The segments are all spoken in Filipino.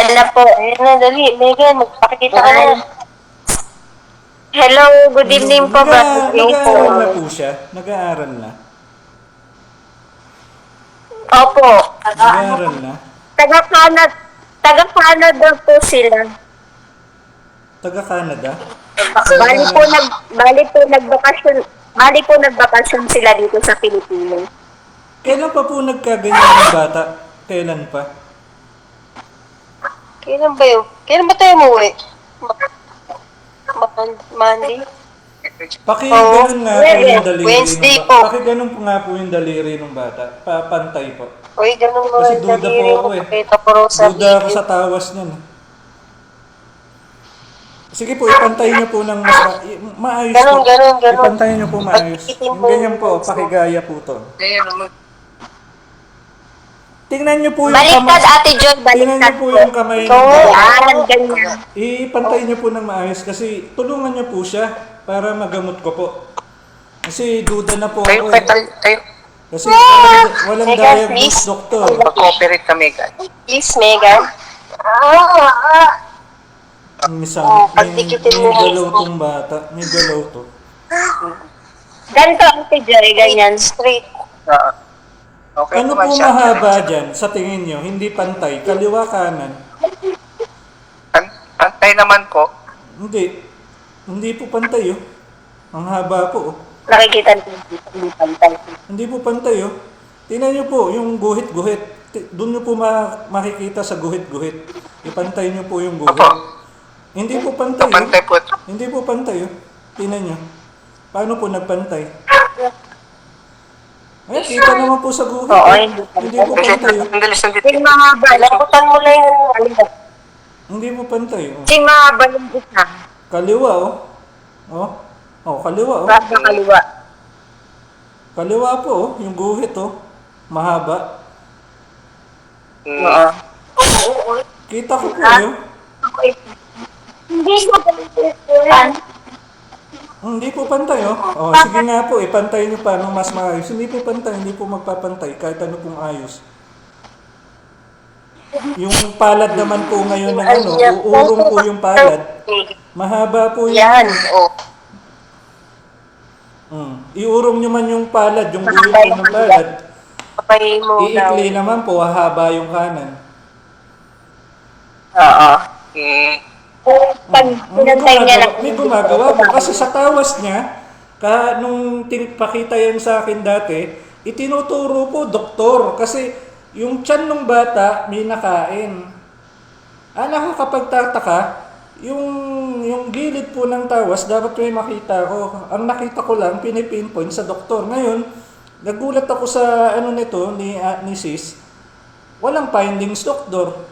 Ayan na po. Ayan na, dali. Megan, magpakikita ka na. Hello, good evening po, Brother Ray po. Nag-aaral na po siya? Nag-aaral na? Opo. Nag-aaral na? Taga-Canada. Taga-Canada po sila. Taga-Canada? Bali po nagbakasyon sila dito sa Pilipinas. Kailan pa po nagkaganyan ng bata? Kailan pa? Kailan ba yun? Kailan ba tayo umuwi? Monday? Pakiganon nga po yung daliri Wednesday ng po. bata. Pakiganon po nga po yung daliri ng bata. Pantay po. Uy, ganun mo. Kasi duda po ako eh. Kita po raw sa Duda ako sa tawas niyan. Sige po, ipantay niyo po ng maayos po. Ganun. Ipantay niyo po maayos. Pagkikitin Yung mo ganyan yung po, puso. pakigaya po to. Tingnan niyo po yung Baliktad, Ate Joy, Tingnan niyo baliktad po po. yung kamay ng Oo, bata. ganyan. Ipantay niyo po ng maayos kasi tulungan niyo po siya para magamot ko po. Kasi duda na po Tayo, ako eh. tayo. Kasi walang Megan, diagnose please. doktor. Mag-cooperate kami, guys. Please, Megan. May pagdikitin mo may yung galaw gusto. tong bata. May galaw to. Ganito, Ate Joy, ganyan. Straight. Okay Ano naman po siya. mahaba dyan sa tingin niyo? Hindi pantay. Kaliwa kanan. Pantay naman po. Hindi. Hindi po pantay oh. Ang haba po oh. Nakikita niyo yung pantay. Hindi po pantay oh. Tingnan niyo po yung guhit-guhit. Doon niyo po makikita sa guhit-guhit. Ipantay niyo po yung guhit. Opo. Hindi po pantay oh. Pantay po. Hindi po pantay oh. Tingnan niyo. Paano po nagpantay? Ay, kita naman po sa guhit. Oo, oh. hindi Hindi po pantay oh. Ang dalis ng Sing mahaba, lakutan mo lang yung kaliwa. Hindi po pantay oh. Sing mahaba yung isa. Kaliwa oh. Oh. Oh, kaliwa oh. Basta kaliwa. Kaliwa po oh. Yung guhit oh. Mahaba. Oo. Kita ko po yun. Hindi ko pantay. Hindi po pantay oh. Oh, sige nga po, ipantay niyo pa mas maayos. Hindi po pantay, hindi po magpapantay kahit ano pong ayos. Yung palad naman po ngayon ng ano, uurong po yung palad. Mahaba po Yan. yun. Oh. Iurong niyo man yung palad, yung guhit po ng palad. Papay mo daw. Iikli naman po, hahaba yung kanan. Oo. Pag pinantay niya lang. May gumagawa po kasi sa tawas niya, nung pakita yan sa akin dati, itinuturo po doktor kasi yung tiyan ng bata may nakain. Nakakapagtataka, yung gilid po ng tawas dapat may makita ko. Ang nakita ko lang, pinipinpoint sa doktor. Ngayon, nagulat ako sa ano nito ni sis, walang findings doktor.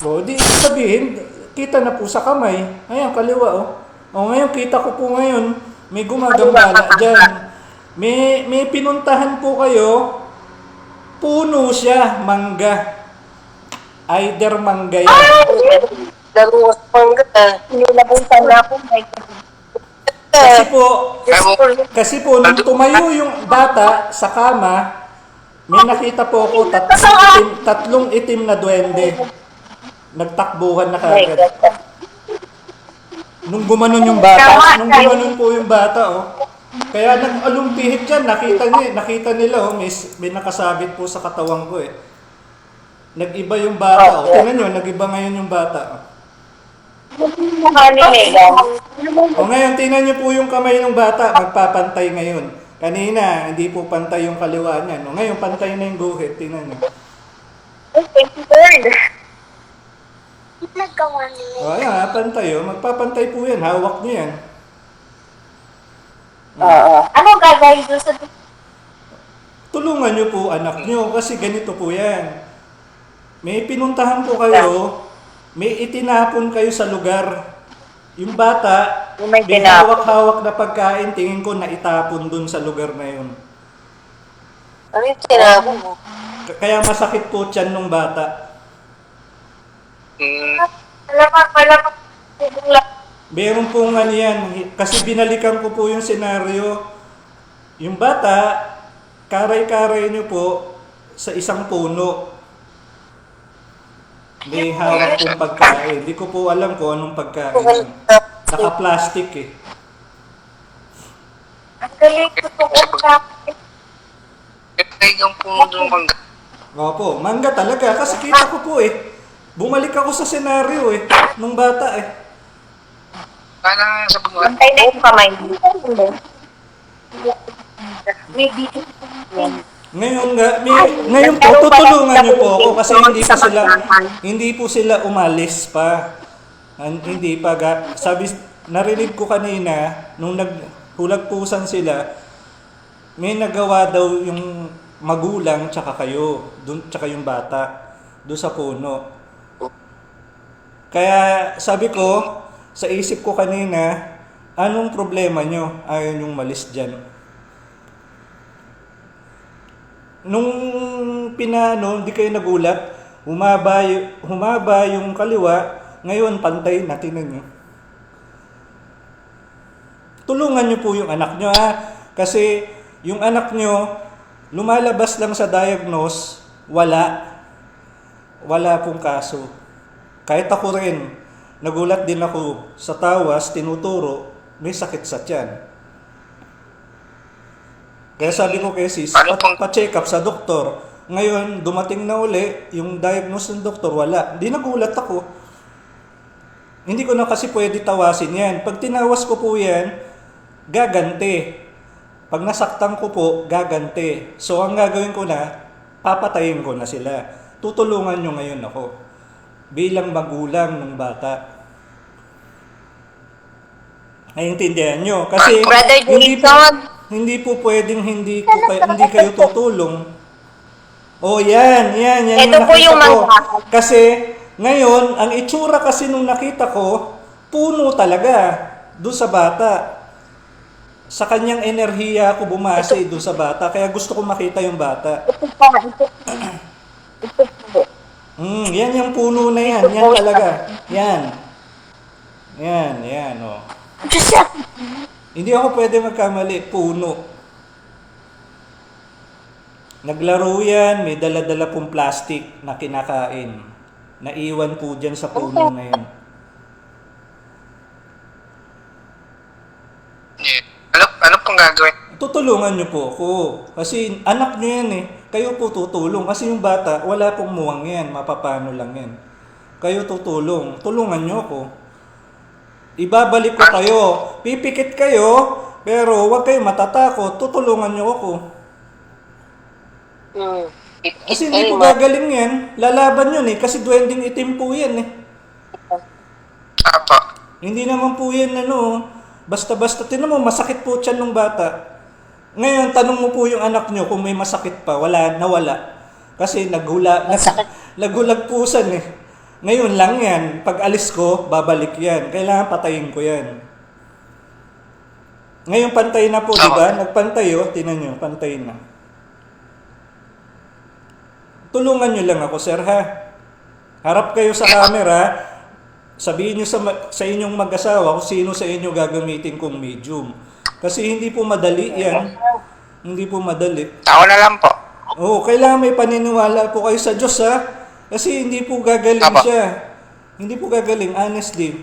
O, di sabihin, kita na po sa kamay. Ayan, kaliwa oh. O, ngayon, kita ko po ngayon, may gumagambala dyan. May pinuntahan po kayo, puno siya, mangga. Either mangga yan. Daruwas pangga. Nilabutan na ako. Kasi po, nung tumayo yung bata sa kama, may nakita po ako tatlong itim na duwende. Nagtakbuhan na kagad. Nung gumanon yung po yung bata, oh. Kaya nag-alumpihit yan, nakita nila, oh, may nakasabit po sa katawan ko, eh. Nag-iba yung bata, oh. Tingnan nyo, nag-iba ngayon yung bata, oh. O ngayon, tingnan nyo po yung kamay ng bata, magpapantay ngayon. Kanina, hindi po pantay yung kaliwa niya, no? Ngayon, pantay na yung guhit, tingnan nyo. O, ayan, pantay, oh. Magpapantay po yan, hawak nyo yan. Oo. Ano gagawin doon sa... Tulungan nyo po anak nyo kasi ganito po yan. May pinuntahan po kayo, may itinapon kayo sa lugar. Yung bata, May may tinapon. hawak-hawak na pagkain, tingin ko na itapon dun sa lugar na yun. Ano yung tinapon mo? Kaya masakit po tiyan nung bata. Meron pong ano yan, kasi binalikan ko po yung senaryo. Yung bata, karay-karay nyo po sa isang puno. May hawak pong pagkain. Hindi ko po alam kung anong pagkain yun. Naka-plastic eh. Ang galing ko po Yung puno ng mangga. Opo, mangga talaga. Kasi kita ko po eh. Bumalik ako sa senaryo eh. Nung bata eh. Parang sa pagmula. Pantay na yung kamay. May dito. Ngayon po, tutulungan niyo po ako kasi hindi po sila umalis pa. Hindi pa. Sabi, narinig ko kanina, nung naghulagpusan sila, may nagawa daw yung magulang tsaka kayo, tsaka yung bata, doon sa puno. Kaya sabi ko, sa isip ko kanina, anong problema nyo? Ayaw yung malis dyan. Nung hindi kayo nagulat, humaba yung kaliwa, ngayon pantay na, tingnan nyo. Tulungan nyo po yung anak nyo kasi yung anak nyo, lumalabas lang sa diagnose, wala pong kaso. Kahit ako rin, nagulat din ako sa tawas, tinuturo, may sakit sa tiyan. Kaya sabi ko kay sis, pa-check up sa doktor. Ngayon, dumating na uli, yung diagnose ng doktor, wala. Di nagulat ako. Hindi ko na kasi pwede tawasin yan. Pag tinawas ko po yan, gaganti. Pag nasaktan ko po, gaganti. So, ang gagawin ko na, papatayin ko na sila. Tutulungan nyo ngayon ako. Bilang magulang ng bata. Naiintindihan nyo? Kasi, Brother Jason. hindi po pwedeng hindi kayo tutulong. Oh, yan Ito po yung ko. mangga. Kasi ngayon, ang itsura kasi nung nakita ko, puno talaga doon sa bata. Sa kanyang enerhiya ako bumase doon sa bata, kaya gusto ko makita yung bata. Ito po. Yan yung puno na yan, yan talaga. Yan, oh. Hindi ako pwede magkamali, puno. Naglaro yan, may dala-dala pong plastic na kinakain. Naiwan po dyan sa puno na yan. Ano pong gagawin? Tutulungan nyo po ako. Kasi anak nyo yan eh. Kayo po tutulong. Kasi yung bata, wala pong muwang yan. Mapapano lang yan. Kayo tutulong. Tulungan nyo ako. Ibabalik ko kayo. Pipikit kayo, pero huwag kayo matatakot. Tutulungan nyo ako. Kasi hindi po gagaling yan. Lalaban yun eh. Kasi duwending itim po yan eh. Apa. Hindi naman po yan basta-basta. Tinan mo, masakit po tiyan ng bata. Ngayon, tanong mo po yung anak nyo kung may masakit pa. Nawala. Kasi nagulagpusan eh. Ngayon lang yan. Pag alis ko, babalik yan. Kailangan patayin ko yan. Ngayon, pantay na po, di ba? Nagpantay tinan nyo, pantay na. Tulungan nyo lang ako, sir, ha? Harap kayo sa camera. Sabihin nyo sa inyong mag-asawa kung sino sa inyo gagamitin kong medium. Kasi hindi po madali yan. Hindi po madali. Ako na lang po. Oo, kailangan may paniniwala po kayo sa Diyos, ha? Kasi hindi po gagaling siya. Hindi po gagaling, honestly.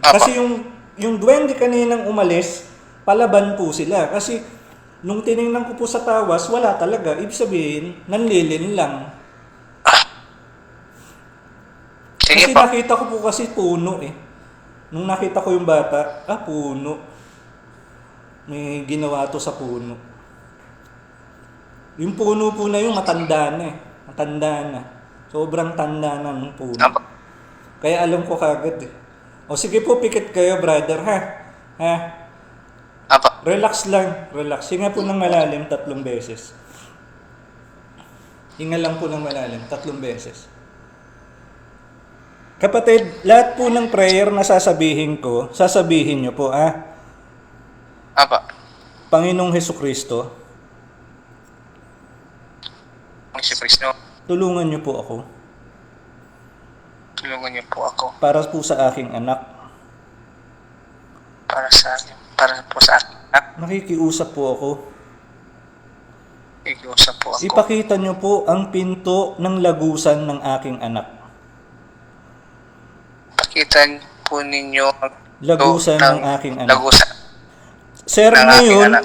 Kasi yung duwende kaninang umalis, palaban po sila. Kasi nung tinignan ko po sa tawas, wala talaga. Ibig sabihin, nanlilin lang. Sige Kasi po. nakita ko po kasi puno eh. Nung nakita ko yung bata, puno. May ginawa to sa puno. Yung puno po na yung matanda na eh. Matanda na. Sobrang tanda na ng puno. Kaya alam ko kagad eh. O sige po, pikit kayo brother ha. Ha? Apa. Relax lang. Relax. Hinga po ng malalim 3 beses. Hinga lang po ng malalim 3 beses. Kapatid, lahat po ng prayer na sasabihin ko, sasabihin nyo po, Apa. Panginoong Hesukristo, Si Kristo, tulungan nyo po ako tulungan niyo po ako para po sa aking anak. para po sa akin. Nakikiusap po ako Ikiusap po ako. Ipakita nyo po ang pinto ng lagusan ng aking anak. Pakita po ninyo ang Lagusan ng ng aking anak. Lagusan. Sir, ng aking ngayon, anak.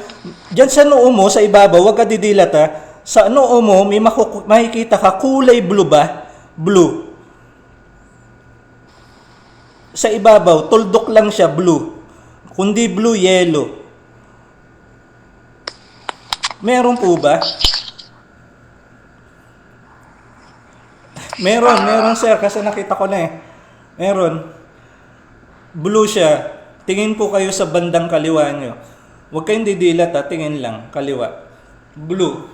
dyan sa noo mo, sa ibabaw, huwag ka didilat ha. Sa noo mo, may makikita ka, kulay blue ba? Blue. Sa ibabaw, tuldok lang siya, blue. Kundi blue, yellow. Meron po ba? Meron sir, kasi nakita ko na eh. Meron. Blue siya. Tingin po kayo sa bandang kaliwa nyo. Huwag kayong didilat ha, tingin lang, kaliwa. Blue.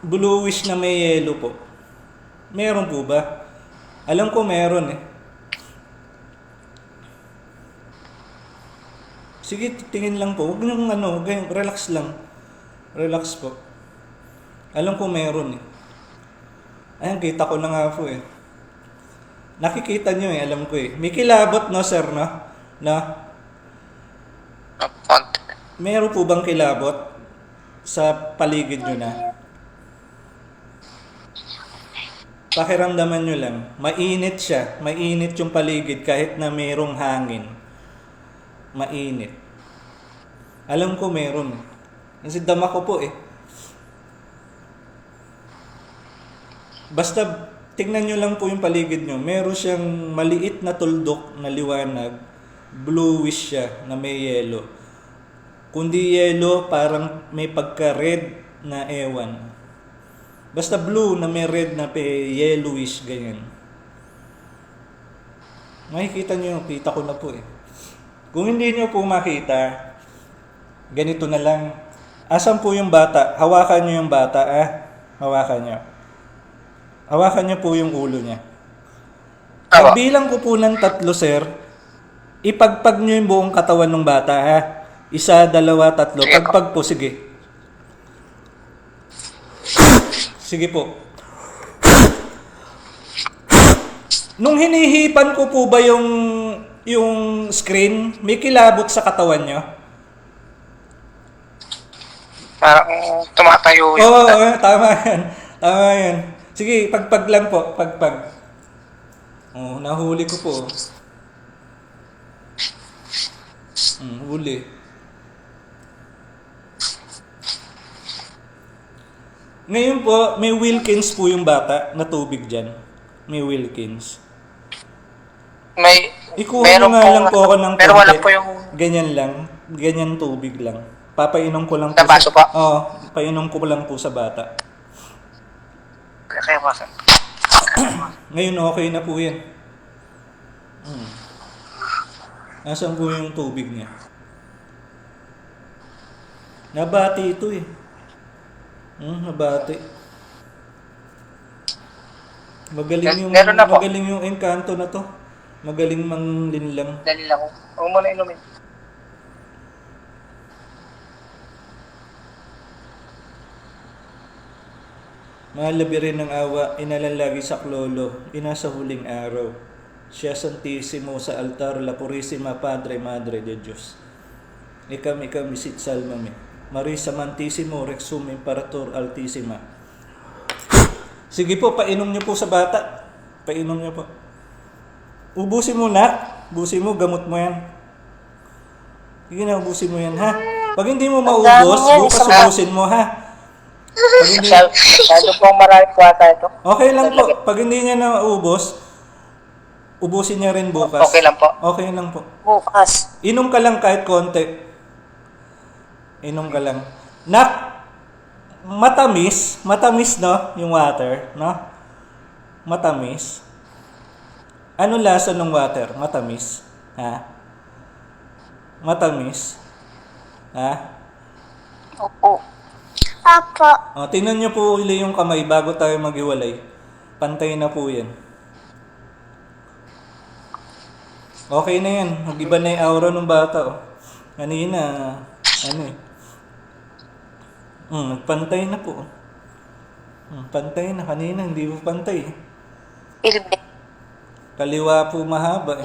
Bluish na may yellow po. Meron po ba? Alam ko meron eh. Sige, tingin lang po. Huwag niyong relax lang. Relax po. Alam ko meron eh. Ayan, kita ko na nga po eh. Nakikita niyo eh, alam ko eh. May kilabot no, sir, no? Na? Konti. Meron po bang kilabot sa paligid nyo na? Pakiramdaman nyo lang. Mainit siya. Mainit yung paligid kahit na mayroong hangin. Mainit. Alam ko meron. Kasi dama ko po eh. Basta tingnan nyo lang po yung paligid nyo. Meron siyang maliit na tuldok na liwanag. Bluish siya na may yellow. Kundi yellow, parang may pagka-red na ewan. Basta blue na may red na yellowish, ganyan. Makikita nyo, kita ko na po eh. Kung hindi nyo po makita, ganito na lang. Asan po yung bata? Hawakan nyo yung bata, Hawakan nyo. Hawakan nyo po yung ulo niya. Awa. Pagbilang ko po ng 3, sir, ipagpag nyo yung buong katawan ng bata, 1, 2, 3. Sige po. Pagpag po, sige. Sige po. Nung hinihipan ko po ba yung screen, may kilabot sa katawan nyo? Parang tumatayo yung... Oo, tama yan. Tama yan. Sige, pagpag lang po. Pagpag. Oh, nahuli ko po. Huli. Ngayon po, may Wilkins po yung bata na tubig dyan. May Wilkins. May... Ikuha meron nyo nga po- lang po ako ng pero wala konti. po yung... Ganyan lang. Ganyan tubig lang. Papainom ko lang po. Sa baso pa? Oo, painom ko lang po sa bata. Kaya masa. Ngayon okay na po yan. Nasaan po yung tubig niya? Nabati ito eh. Nabati. Meron na po. Magaling yung engkanto na to. Magaling manglinlang. Dali lang ako. Huwag mo na inumin. Mahalabi rin ng awa, inalalagi sa klolo, ina sa huling araw. Siya Santissimo sa altar, la Purisima Padre, Madre de Dios. Ikam misit salmame. Marisa Mantissimo, Rexum Imperator Altissima. Sige po, painom niyo po sa bata. Painom niyo po. Ubusin mo na. Ubusin mo, gamot mo yan. Sige na, ubusin mo yan, ha? Pag hindi mo maubos, dami yan, bukas isang- ubusin mo, ha? Pag hindi, Masyado pong marami kwata ito. okay lang po. Pag hindi niya na maubos, ubusin niya rin bukas. Okay lang po. Okay lang po. Bukas. Inom ka lang kahit konti. Inom ka lang. Matamis no, yung water, no? Matamis. Ano lasa ng water? Matamis. Ha? Matamis. Ha? Opo. Apo. O, tingnan niyo po uli yung kamay bago tayo maghiwalay. Pantay na po yan. Okay na yan. Mag-iba na yung aura ng bata. Oh. Kanina, nagpantay na po. Pantay na. Kanina, hindi po pantay. Ilbe. Kaliwa po mahaba.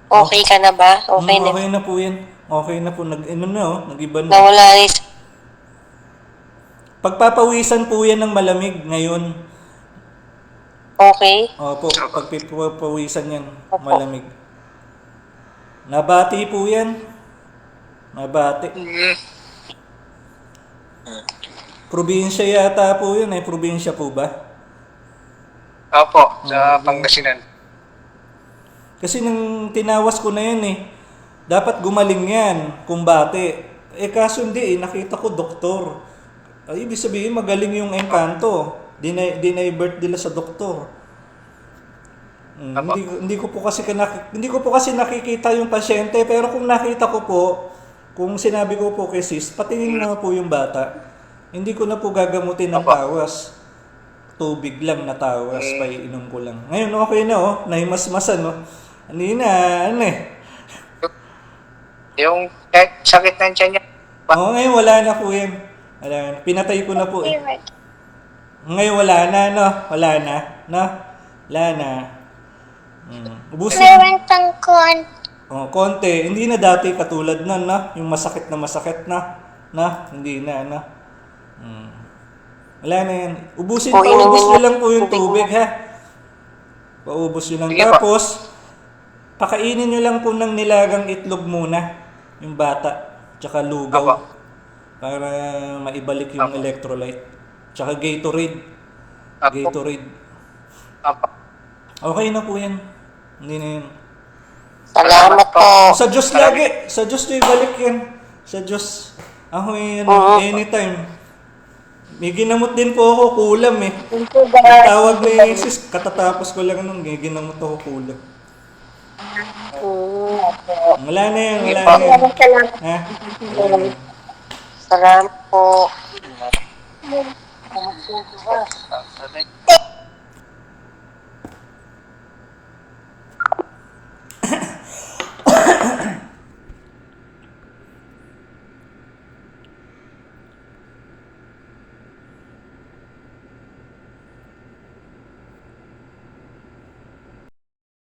Okay ka na ba? Okay na. Okay na po yan. Okay na po, nag-iba na. Nawala na yung Pagpapawisan po yan ng malamig ngayon. okay. Opo, pagpapawisan yan, Opo. malamig. Nabati po yan. Nabati. Probinsya yata po yun eh. Probinsya po ba? Opo, sa Pangasinan. Kasi nang tinawas ko na yan eh. Dapat gumaling yan, kumbate. Eh kaso hindi eh, nakita ko doktor. Ay, ibig sabihin magaling yung engkanto. Dinay-birth nila sa doktor. Hindi ko po kasi nakikita yung pasyente, pero kung nakita ko po, kung sinabi ko po kay sis, patingin na po yung bata. Hindi ko na po gagamutin ng tawas. Tubig lang na tawas, paiinom ko lang. Ngayon okay na oh, nahimasmasan oh. Ano eh. Yung sakit ng tiyan niya. Oo, ngayon wala na po yan. Wala na. Pinatay ko na po eh. Ngayon wala na, no? Wala na, no? Wala na. Ubusin. Meron pang Oh, konti. Hindi na dati katulad nun, no? Yung masakit na, no? Hindi na, no? Wala na yan. Ubusin, O, inumin paubos mo. nyo lang po yung Tubig tubig, ha? Paubos nyo lang. Sige po. Tapos, pakainin nyo lang po ng nilagang itlog muna. Yung bata. Tsaka lugaw. Apo. Para maibalik yung Apo. electrolyte. Tsaka Gatorade. Apo. Gatorade. Opo. Okay na po yan. Hindi na yan. Salamat po. Sa Diyos lagi. Sa Diyos nyo ibalik yan. Sa Diyos. Ako yan. Oo. Anytime. May ginamot din po ako. Kulam eh. Thank you, Ang guys. tawag ni sis. Katatapos ko lang nung may ginamot ako kulam. Wala na yan. Wala na yan. Maraming salamat. Ha? Wala na yan. Salamat po. Thank